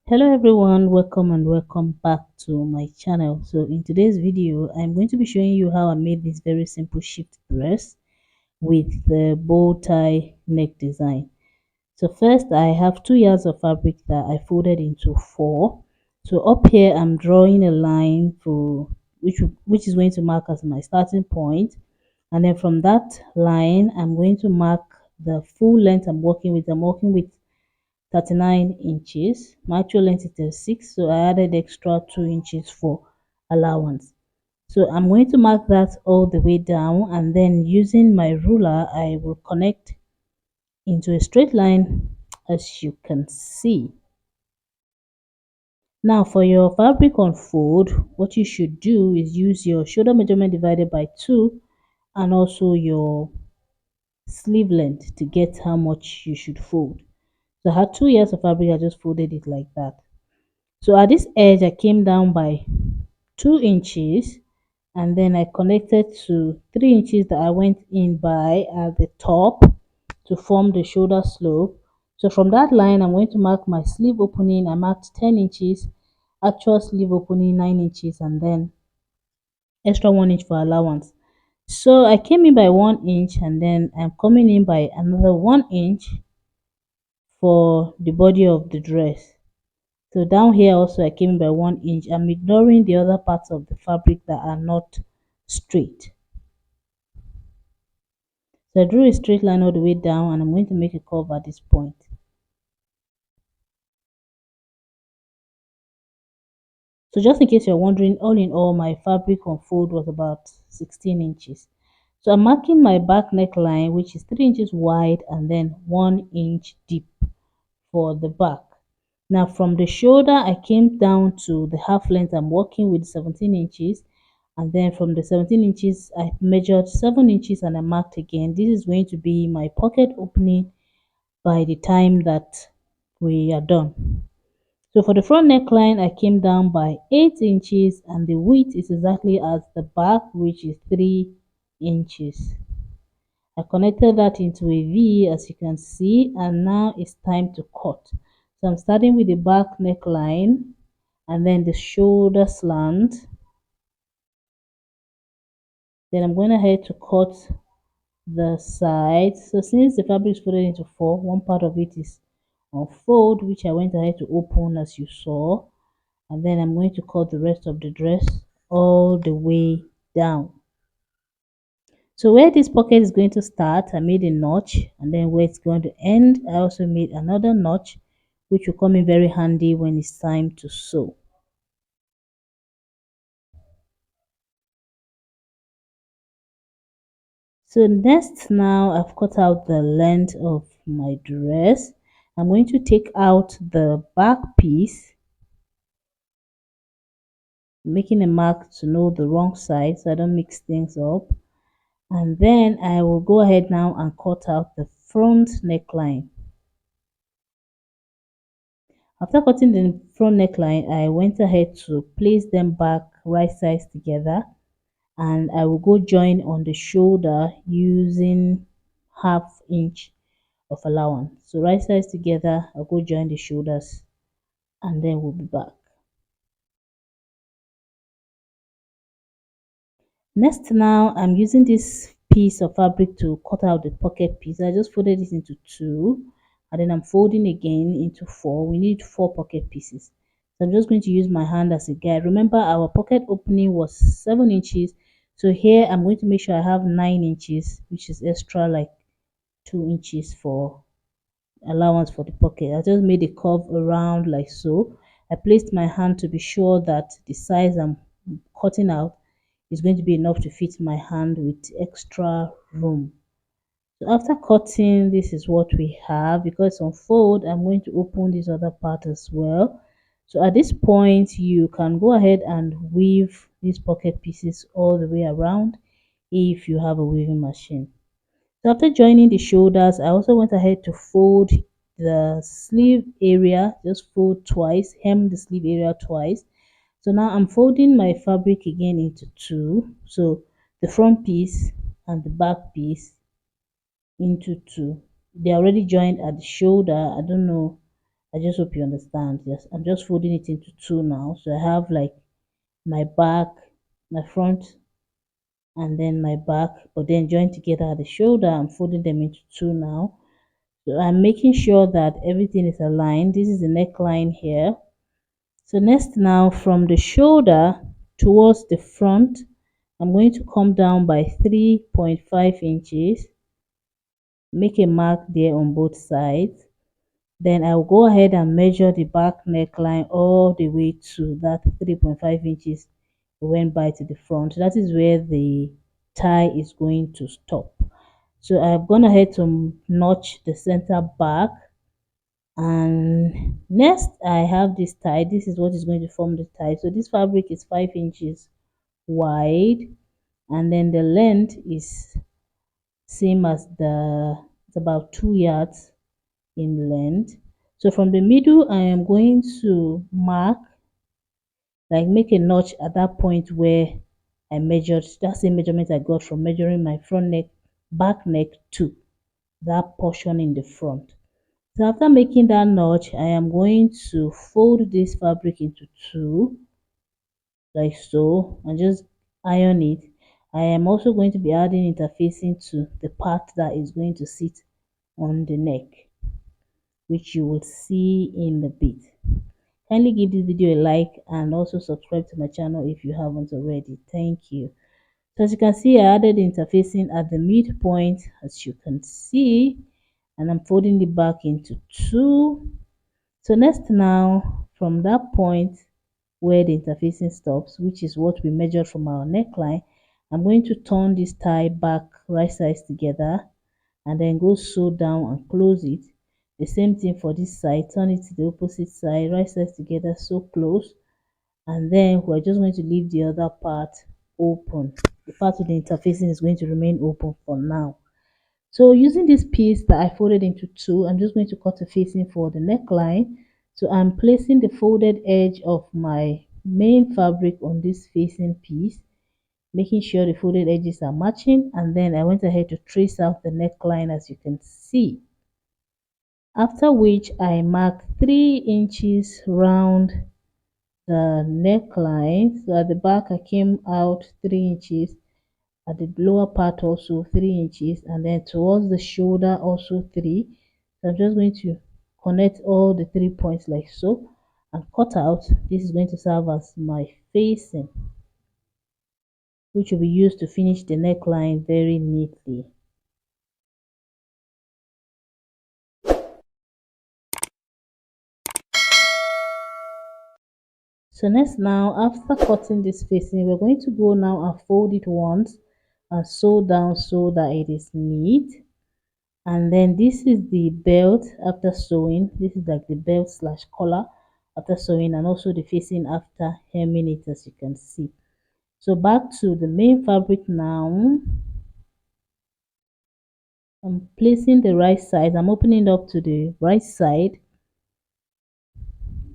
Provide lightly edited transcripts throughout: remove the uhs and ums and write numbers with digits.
Hello everyone, welcome and welcome back to my channel. So in today's video I'm going to be showing you how I made this very simple shift dress with the bow tie neck design. So first I have 2 yards of fabric that I folded into four. So up here I'm drawing a line for which is going to mark as my starting point, and then from that line I'm going to mark the full length I'm working with. I'm working with 39 inches. My actual length is 36, so I added extra 2 inches for allowance. So I'm going to mark that all the way down, and then using my ruler I will connect into a straight line, as you can see. Now for your fabric unfold, what you should do is use your shoulder measurement divided by 2 and also your sleeve length to get how much you should fold. So I had 2 yards of fabric, I just folded it like that. So at this edge, I came down by 2 inches, and then I connected to 3 inches that I went in by at the top to form the shoulder slope. So from that line, I'm going to mark my sleeve opening. I marked 10 inches, actual sleeve opening 9 inches, and then extra 1 inch for allowance. So I came in by 1 inch, and then I'm coming in by another 1 inch for the body of the dress. So down here also I came in by 1 inch. I'm ignoring the other parts of the fabric that are not straight. So I drew a straight line all the way down, and I'm going to make a curve at this point. So just in case you're wondering, all in all my fabric unfold was about 16 inches. So I'm marking my back neckline, which is 3 inches wide and then 1 inch deep for the back. Now from the shoulder I came down to the half length. I'm working with 17 inches, and then from the 17 inches I measured 7 inches and I marked again. This is going to be my pocket opening by the time that we are done. So for the front neckline I came down by 8 inches, and the width is exactly as the back, which is 3 inches. I connected that into a V, as you can see, and now it's time to cut. So I'm starting with the back neckline and then the shoulder slant. Then I'm going ahead to cut the side. So since the fabric is folded into four, one part of it is unfold, which I went ahead to open as you saw, and then I'm going to cut the rest of the dress all the way down. So where this pocket is going to start, I made a notch, and then where it's going to end, I also made another notch, which will come in very handy when it's time to sew. So next, now I've cut out the length of my dress. I'm going to take out the back piece, making a mark to know the wrong side so I don't mix things up. And then I will go ahead now and cut out the front neckline. After cutting the front neckline, I went ahead to place them back right sides together, and I will go join on the shoulder using half inch of allowance. So right sides together, I'll go join the shoulders, and then we'll be back. Next, now I'm using this piece of fabric to cut out the pocket piece. I just folded it into two, and then I'm folding again into four. We need four pocket pieces. So I'm just going to use my hand as a guide. Remember, our pocket opening was 7 inches. So here I'm going to make sure I have 9 inches, which is extra like 2 inches for allowance for the pocket. I just made a curve around like so. I placed my hand to be sure that the size I'm cutting out is going to be enough to fit my hand with extra room. So after cutting, this is what we have. Because on fold, I'm going to open this other part as well. So at this point, you can go ahead and weave these pocket pieces all the way around if you have a weaving machine. So after joining the shoulders, I also went ahead to fold the sleeve area, just fold twice, hem the sleeve area twice. So now I'm folding my fabric again into two. So the front piece and the back piece into two. They are already joined at the shoulder. I don't know. I just hope you understand. Yes, I'm just folding it into two now. So I have like my back, my front, and then my back, but then joined together at the shoulder. I'm folding them into two now. So I'm making sure that everything is aligned. This is the neckline here. So next now from the shoulder towards the front, I'm going to come down by 3.5 inches, make a mark there on both sides. Then I'll go ahead and measure the back neckline all the way to that 3.5 inches we went by to the front. That is where the tie is going to stop. So I've gone ahead to notch the center back, and next I have this tie. This is what is going to form the tie. So this fabric is 5 inches wide, and then the length is same as it's about 2 yards in length. So from the middle I am going to mark, like make a notch at that point where I measured. That's the measurement I got from measuring my front neck, back neck to that portion in the front. So after making that notch, I am going to fold this fabric into two, like so, and just iron it. I am also going to be adding interfacing to the part that is going to sit on the neck, which you will see in the bit. Kindly give this video a like and also subscribe to my channel if you haven't already. Thank you. So as you can see, I added interfacing at the midpoint, as you can see, and I'm folding it back into two. So next now, from that point where the interfacing stops, which is what we measured from our neckline, I'm going to turn this tie back right sides together and then go sew down and close it. The same thing for this side, turn it to the opposite side, right sides together, sew close, and then we're just going to leave the other part open. The part with the interfacing is going to remain open for now. So using this piece that I folded into two, I'm just going to cut a facing for the neckline. So I'm placing the folded edge of my main fabric on this facing piece, making sure the folded edges are matching, and then I went ahead to trace out the neckline, as you can see. After which I mark 3 inches round the neckline. So at the back I came out 3 inches, at the lower part also 3 inches, and then towards the shoulder also 3. So I'm just going to connect all the 3 points like so and cut out. This is going to serve as my facing, which will be used to finish the neckline very neatly. So next now, after cutting this facing, we're going to go now and fold it once and sew down so that it is neat. And then this is the belt after sewing. This is like the belt slash collar after sewing, and also the facing after hemming it, as you can see. So back to the main fabric now. I'm placing the right side. I'm opening it up to the right side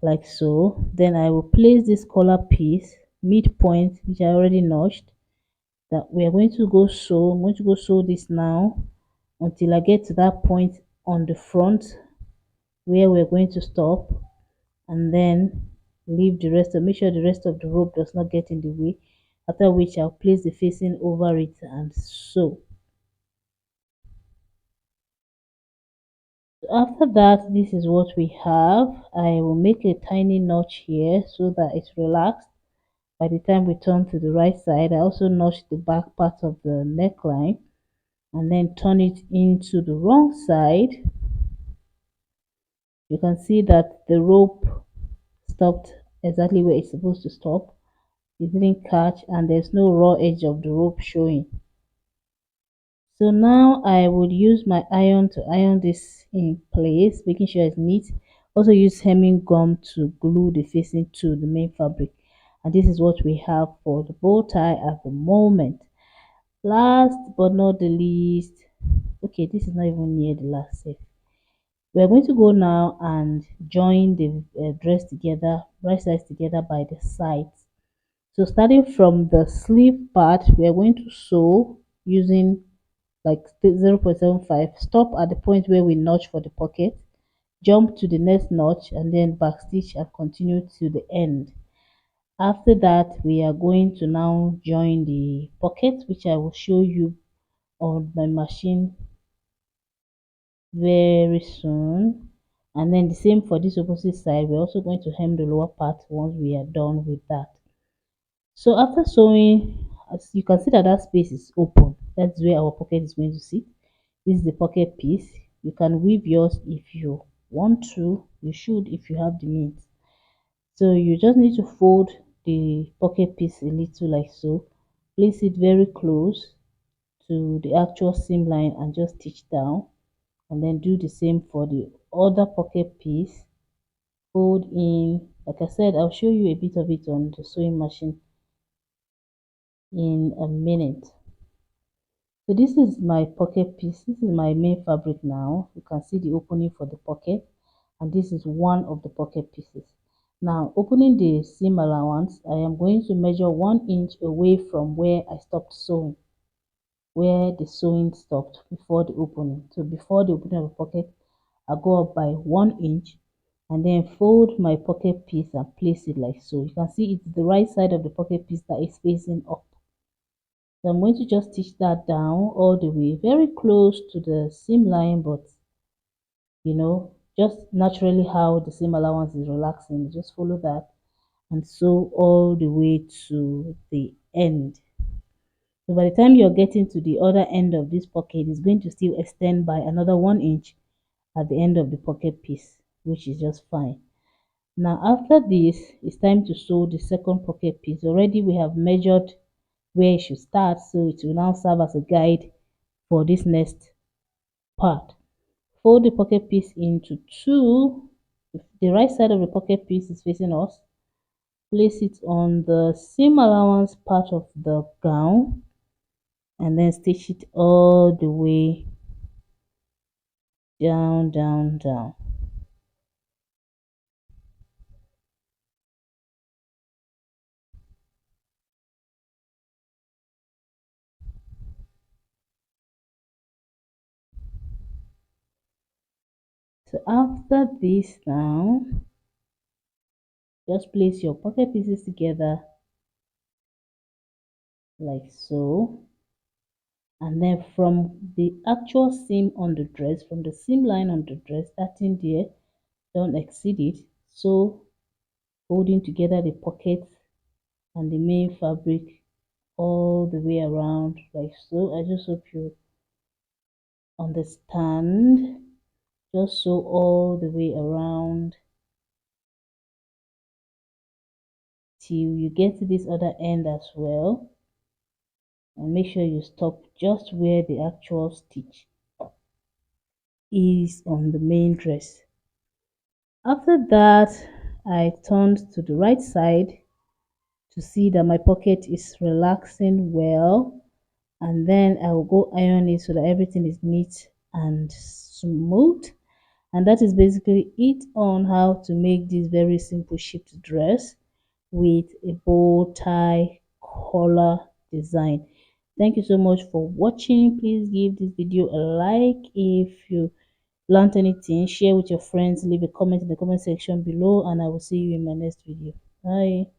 like so. Then I will place this collar piece midpoint, which I already notched, that we are going to go sew. I'm going to go sew this now until I get to that point on the front where we're going to stop, and then leave the rest of, make sure the rest of the rope does not get in the way, after which I'll place the facing over it and sew. After that, this is what we have. I will make a tiny notch here so that it's relaxed. By the time we turn to the right side, I also notch the back part of the neckline and then turn it into the wrong side. You can see that the rope stopped exactly where it's supposed to stop. It didn't catch, and there's no raw edge of the rope showing. So now I would use my iron to iron this in place, making sure it's neat. Also use hemming gum to glue the facing to the main fabric. And this is what we have for the bow tie at the moment. Last but not the least, okay, this is not even near the last set. We're going to go now and join the dress together, right sides together by the sides. So starting from the sleeve part, we are going to sew using like 0.75. Stop at the point where we notch for the pocket. jump to the next notch and then backstitch and continue to the end. After that, we are going to now join the pocket, which I will show you on my machine very soon. And then the same for this opposite side. We're also going to hem the lower part once we are done with that. So after sewing, as you can see that that space is open. That's where our pocket is going to sit. This is the pocket piece. You can weave yours if you want to. You should if you have the means. So you just need to fold the pocket piece a little like so. Place it very close to the actual seam line and just stitch down, and then do the same for the other pocket piece. Fold in, like I said, I'll show you a bit of it on the sewing machine in a minute. So this is my pocket piece. This is my main fabric now. You can see the opening for the pocket, and this is one of the pocket pieces. Now opening the seam allowance, I am going to measure 1 inch away from where I stopped sewing, where the sewing stopped before the opening. So before the opening of the pocket, I go up by 1 inch and then fold my pocket piece and place it like so. You can see it's the right side of the pocket piece that is facing up. So I'm going to just stitch that down all the way, very close to the seam line, but just naturally how the seam allowance is relaxing. Just follow that and sew all the way to the end. So by the time you're getting to the other end of this pocket, it's going to still extend by another 1 inch at the end of the pocket piece, which is just fine. Now after this, it's time to sew the second pocket piece. Already we have measured where it should start, so it will now serve as a guide for this next part. Fold the pocket piece into two. The right side of the pocket piece is facing us. Place it on the seam allowance part of the gown and then stitch it all the way down, down, down. So after this now, just place your pocket pieces together like so, and then from the actual seam on the dress, from the seam line on the dress, starting there, don't exceed it. So holding together the pockets and the main fabric all the way around like so. I just hope you understand. Just sew all the way around till you get to this other end as well, and make sure you stop just where the actual stitch is on the main dress. After that, I turned to the right side to see that my pocket is relaxing well, and then I will go iron it so that everything is neat and smooth. And that is basically it on how to make this very simple shipped dress with a bow tie collar design. Thank you so much for watching. Please give this video a like if you learned anything. Share with your friends, leave a comment in the comment section below, and I will see you in my next video. Bye.